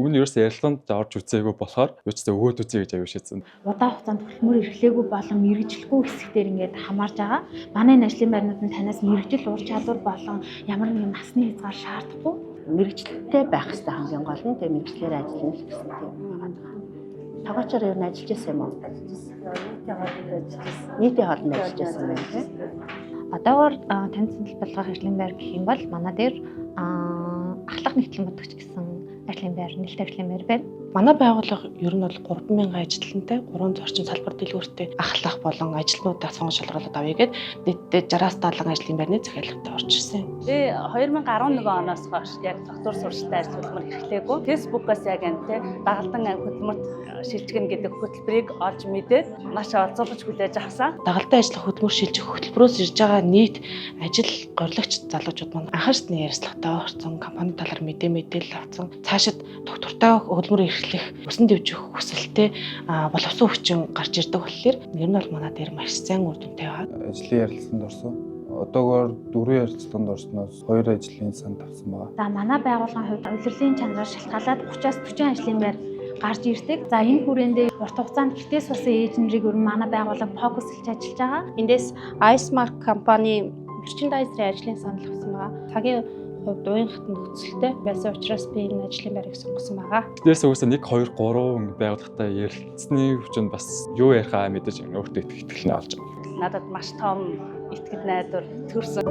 Өмнө нь ерөөсөө ярилцлаганд орж үзээгүй болохоор юуцтай өгөөд үзье гэж аягүй шийдсэн. Удаан хугацаанд хөдөлмөр эрхлээгүй болон мэрэгжлгүй хэсгээр ингээд хамаарж байгаа. Манай энэ ажлын байрнууд нь танаас мэрэгжил ур чадвар болон ямар нэгэн насны хязгаар шаардахгүй. Мэрэгчлэлтэй байх хэрэгтэй хамгийн гол нь. Тэгээ мэрэгчлэр ажиллана гэсэн тийм байгаа. Тагуучаар юу ажиллаж байсан юм уу? Нийтийн хоолнд ажиллаж байсан байх тийм. Одоогоор танилцсан төлбөрлөх ажлын байр гэх юм бол манай дээр ахлах нэгтлэн бодогч гэсэн ажлын байр, нэлээд ажлын байр байна. Манай байгууллага ер нь бол 3000 ажилтнтай, 3 зорчин салбар дэлгүүртэй ахлах болон ажилтнуудаа сонгож шалгаруулад авъя гэд нийтдээ 60-70 ажлын байрны захиалгатай орж ирсэн. Би 2011 оноос хойш яг доктор сурчтай ажил хөдөлмөр эрхлээгүй. Фэйсбүүкээс яг энэ дагалдан хөдөлмөрт шилжигнэ гэдэг хөтөлбөрийг олж мэдээд маш олзуулж хүлээж авсан. Дагалдан ажиллах хөдөлмөр шилжих хөтөлбөрөөс ирж байгаа нийт ажил горилогч залуучууд маань анхаарсны ярилцлагатай орсон, компани талаар мэдээлэл авсан. Цаашид доктортой хөдөлмөр эрхлэх, өсөн дэвжих хүсэлтэй боловсон хүчин гарч ирдэг болохоор ер нь бол манай дээр маш сайн үр дүнтэй байгаа. Ажлын ярилцлаганд орсон. Одоогоор 4 ярилцлаганд орсноос 2 ажлын санд авсан байна. За манай байгууллагын хувьд удирдлагын чанараар шалтгаалаад 30-аас 40 ажлын байр гарч ирдэг. За энэ хүрээндээ урт хугацаанд гэртээ суусан эйжентрийг өрн манай байгууллага фокуслж ажиллаж байгаа. Эндээс Icemark компани merchandise-ийн ажлын санал авсан байгаа. Цагийн хувьд уян хатанд нөхцөлтэй байсан учраас би энэ ажлын байрыг сонгосон байгаа. Тэрээс уусаа 1 2 3 байгууллагатай ярилцсны хүчин бас юу ярихаа мэдээж өөртөө итгэл нь олж байгаа. Надад маш том итгэл найдвар төрсөн.